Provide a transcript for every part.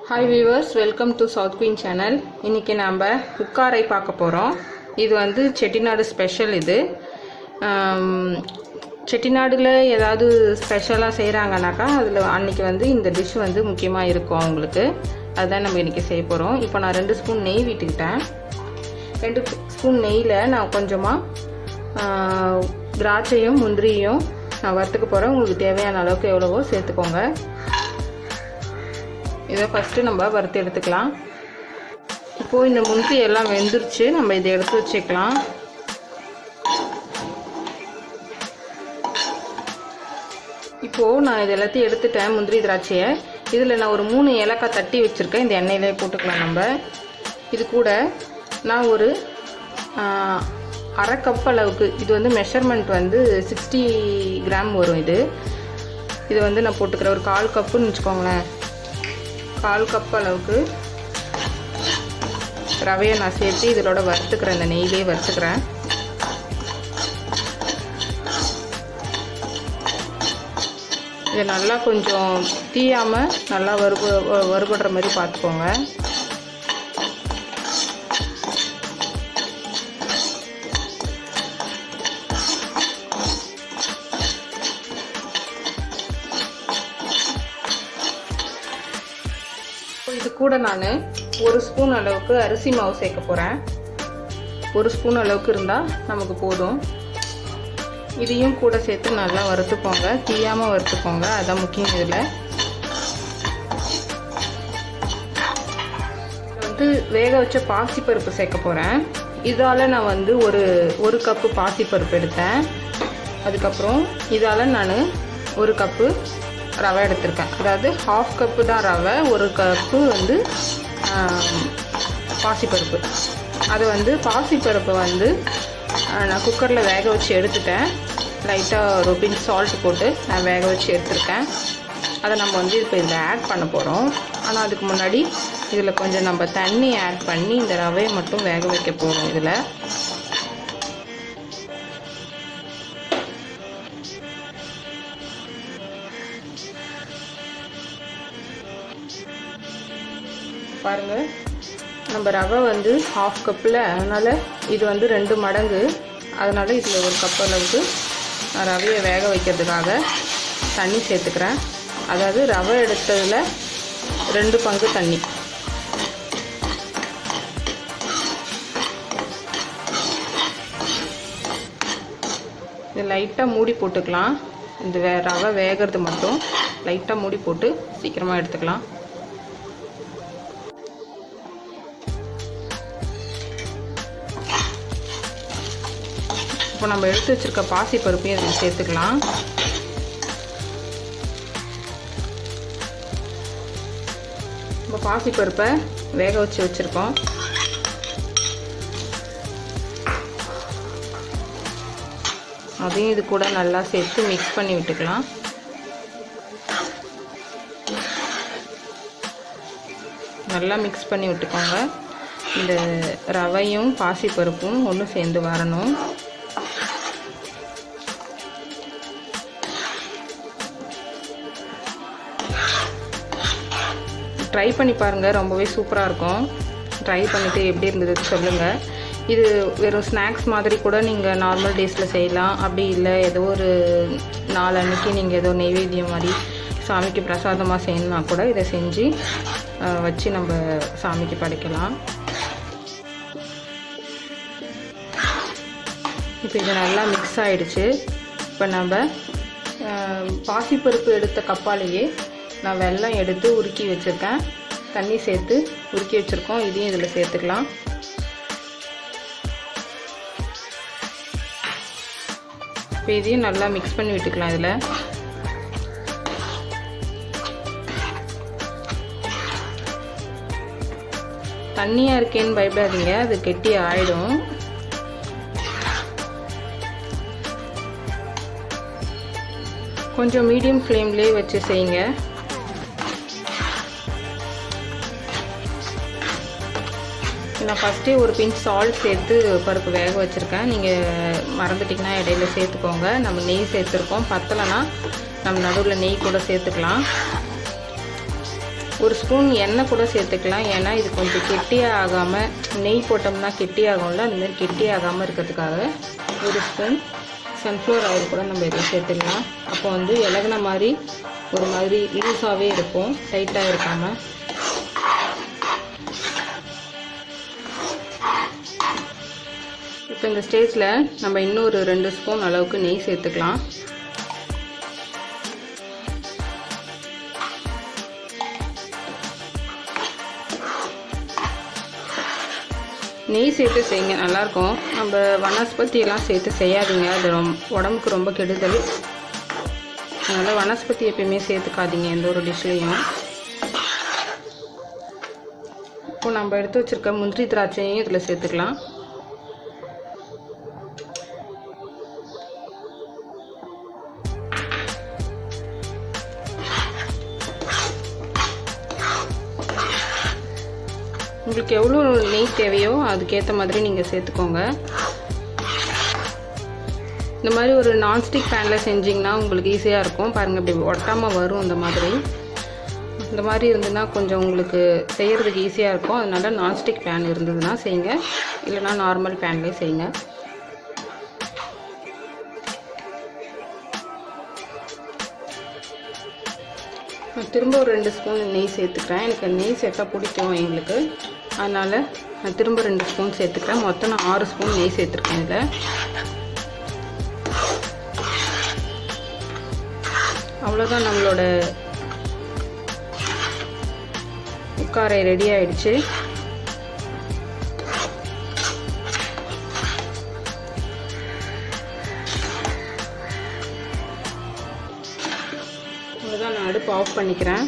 Hi viewers, welcome to South Queen channel. இன்னைக்கு நாம உக்காரை பார்க்க போறோம். இது வந்து செட்டிநாடு ஸ்பெஷல். இது செட்டிநாடுல ஏதாவது ஸ்பெஷலா செய்றாங்கனாக்கா அதுல அன்னைக்கு வந்து இந்த டிஷ் வந்து முக்கியமா இருக்கும் உங்களுக்கு. அதான் நம்ம இன்னைக்கு செய்ய போறோம். இப்போ நான் 2 ஸ்பூன் நெய் விட்டுக்கிட்டேன். 2 ஸ்பூன் நெய்ல நான் கொஞ்சமா திராட்சையும் முந்திரியும் நான் வறுத்துக்க போறேன். உங்களுக்கு தேவையான அளவுக்கு எவ்வளவோ சேர்த்துக்கோங்க. இதை ஃபஸ்ட்டு நம்ம வறுத்து எடுத்துக்கலாம். இப்போது இந்த முந்திரி எல்லாம் வெந்துருச்சு. நம்ம இதை எடுத்து வச்சுக்கலாம். இப்போது நான் இது எல்லாத்தையும் எடுத்துட்டேன், முந்திரி திராட்சையை. இதில் நான் ஒரு 3 ஏலக்காய் தட்டி வச்சுருக்கேன். இந்த எண்ணெயிலே போட்டுக்கலாம் நம்ம. இது கூட நான் ஒரு அரை கப் அளவுக்கு, இது வந்து மெஷர்மெண்ட் வந்து 60 கிராம் வரும். இது வந்து நான் போட்டுக்கிறேன். ஒரு 1/4 கப்புன்னு வச்சுக்கோங்களேன். 1/4 கப் அளவுக்கு ரவையை நான் சேர்த்து இதோட வறுத்துக்கிறேன். இந்த நெய்யிலே வறுத்துக்கிறேன். இதை நல்லா கொஞ்சம் தீயாமல் நல்லா வறுபடுற மாதிரி பார்த்துக்கோங்க. இது கூட நான் 1 ஸ்பூன் அளவுக்கு அரிசி மாவு சேர்க்க போகிறேன். 1 ஸ்பூன் அளவுக்கு இருந்தால் நமக்கு போதும். இதையும் கூட சேர்த்து நல்லா வறுத்துக்கோங்க. தீயாமல் வறுத்துக்கோங்க, அதான் முக்கியம். இதில் வந்து வேக வச்ச பாசிப்பருப்பு சேர்க்க போகிறேன். இதால் நான் வந்து ஒரு கப்பு பாசிப்பருப்பு எடுத்தேன். அதுக்கப்புறம் இதால் நான் 1 கப்பு ரவை எடுத்திருக்கேன். அதாவது 1/2 கப்பு தான் ரவை, 1 கப்பு வந்து பாசிப்பருப்பு. அது வந்து பாசிப்பருப்பை வந்து நான் குக்கரில் வேக வச்சு எடுத்துட்டேன். லைட்டாக ஒரு பிஞ்ச் சால்ட் போட்டு நான் வேக வச்சு எடுத்துருக்கேன். அதை நம்ம வந்து இப்போ இதில் ஆட் பண்ண போகிறோம். ஆனால் அதுக்கு முன்னாடி இதில் கொஞ்சம் நம்ம தண்ணி ஆட் பண்ணி இந்த ரவையை மட்டும் வேக வைக்க போகிறோம். இதில் பாருங்கள், நம்ம ரவை வந்து 1/2 கப்பில், அதனால் இது வந்து 2 மடங்கு. அதனால் இதில் 1 கப் அளவுக்கு நான் ரவையை வேக வைக்கிறதுக்காக தண்ணி சேர்த்துக்கிறேன். அதாவது ரவை எடுத்ததில் 2 பங்கு தண்ணி. இது லைட்டாக மூடி போட்டுக்கலாம். இந்த ரவை வேகிறது மட்டும் லைட்டாக மூடி போட்டு சீக்கிரமாக எடுத்துக்கலாம். இப்போ நம்ம எடுத்து வச்சுருக்க பாசி பருப்பையும் அதில் சேர்த்துக்கலாம். இப்போ பாசி பருப்பை வேக வச்சுருக்கோம். அதையும் இது கூட நல்லா சேர்த்து மிக்ஸ் பண்ணி விட்டுக்கலாம். நல்லா மிக்ஸ் பண்ணி விட்டுக்கோங்க. இந்த ரவையும் பாசி பருப்பும் ஒன்று சேர்ந்து வரணும். ட்ரை பண்ணி பாருங்கள், ரொம்பவே சூப்பராக இருக்கும். ட்ரை பண்ணிவிட்டு எப்படி இருந்தது சொல்லுங்கள். இது வெறும் ஸ்நாக்ஸ் மாதிரி கூட நீங்கள் நார்மல் டேஸில் செய்யலாம். அப்படி இல்லை ஏதோ ஒரு நாள் அன்றைக்கி நீங்கள் ஏதோ நெய்வேத்தியம் மாதிரி சாமிக்கு பிரசாதமாக செய்யணுன்னா கூட இதை செஞ்சு வச்சு நம்ம சாமிக்கு படைக்கலாம். இப்போ இது நல்லா மிக்ஸ் ஆகிடுச்சு. இப்போ நம்ம பாசிப்பருப்பு எடுத்த கப்பாலேயே நான் வெல்லம் எடுத்து உருக்கி வச்சுருக்கேன். தண்ணி சேர்த்து உருக்கி வச்சுருக்கோம். இதையும் இதில் சேர்த்துக்கலாம். இப்போ இதையும் நல்லா மிக்ஸ் பண்ணி விட்டுக்கலாம். இதில் தண்ணியாக இருக்கேன்னு பயப்படாதீங்க, அது கெட்டி ஆகிடும். கொஞ்சம் மீடியம் ஃப்ளேம்லேயே வச்சு செய்யுங்க. நான் ஃபஸ்ட்டே ஒரு பிஞ்ச் சால்ட் சேர்த்து பருப்பு வேக வச்சுருக்கேன். நீங்கள் மறந்துட்டிங்கன்னா இடையில சேர்த்துக்கோங்க. நம்ம நெய் சேர்த்துருக்கோம். பத்தலைன்னா நம்ம நடுவில் நெய் கூட சேர்த்துக்கலாம். ஒரு ஸ்பூன் எண்ணெய் கூட சேர்த்துக்கலாம். ஏன்னா இது கொஞ்சம் கெட்டியாக ஆகாமல், நெய் போட்டோம்னா கெட்டியாகும்ல, அந்தமாதிரி கெட்டியாகாமல் இருக்கிறதுக்காக ஒரு ஸ்பூன் சன்ஃப்ளவர் ஆயில் கூட நம்ம இதில் சேர்த்துக்கலாம். அப்போ வந்து இலகுன மாதிரி ஒரு மாதிரி லூஸாகவே இருக்கும், டைட்டாக இருக்காமல். இப்போ இந்த ஸ்டேஜில் நம்ம இன்னொரு 2 ஸ்பூன் அளவுக்கு நெய் சேர்த்துக்கலாம். நெய் சேர்த்து செய்யுங்க, நல்லாயிருக்கும். நம்ம வனஸ்பதியெல்லாம் சேர்த்து செய்யாதீங்க, அது உடம்புக்கு ரொம்ப கெடுதல். அதனால் வனஸ்பதி எப்பயுமே சேர்த்துக்காதீங்க எந்த ஒரு டிஷ்லேயும். இப்போ நம்ம எடுத்து வச்சுருக்க முந்திரி திராட்சையும் இதில் சேர்த்துக்கலாம். உங்களுக்கு எவ்வளோ நெய் தேவையோ அதுக்கேற்ற மாதிரி நீங்கள் சேர்த்துக்கோங்க. இந்த மாதிரி ஒரு நான்ஸ்டிக் பேனில் செஞ்சிங்கன்னா உங்களுக்கு ஈஸியாக இருக்கும். பாருங்கள், இப்படி ஒட்டாமல் வரும். இந்த மாதிரி இருந்ததுன்னா கொஞ்சம் உங்களுக்கு செய்கிறதுக்கு ஈஸியாக இருக்கும். அதனால் நான்ஸ்டிக் பேன் இருந்ததுன்னா செய்யுங்க, இல்லைனா நார்மல் பேன்லேயே செய்யுங்க. திரும்ப ஒரு 2 ஸ்பூன் நெய் சேர்த்துக்கிறேன். எனக்கு நெய் சேர்த்தா பிடிக்கும் எங்களுக்கு, அதனால் நான் திரும்ப 2 ஸ்பூன் சேர்த்துக்கிறேன். மொத்தம் நான் 6 ஸ்பூன் நெய் சேர்த்துருக்கேன். இதில் அவ்வளோதான், நம்மளோட உக்காரை ரெடி ஆயிடுச்சு. அவ்வளோதான், நான் அடுப்பு ஆஃப் பண்ணிக்கிறேன்.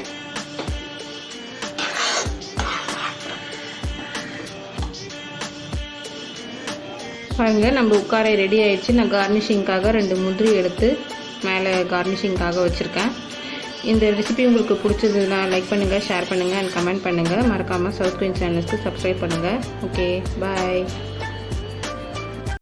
பாருங்கள், நம்ம உக்காரை ரெடி ஆயிடுச்சு. நான் கார்னிஷிங்காக 2 முந்திரி எடுத்து மேலே கார்னிஷிங்காக வச்சுருக்கேன். இந்த ரெசிபி உங்களுக்கு பிடிச்சதுன்னா லைக் பண்ணுங்கள், ஷேர் பண்ணுங்கள் அண்ட் கமெண்ட் பண்ணுங்கள். மறக்காமல் சவுத் குயின் சேனலுக்கு சப்ஸ்கிரைப் பண்ணுங்கள். ஓகே, பாய்.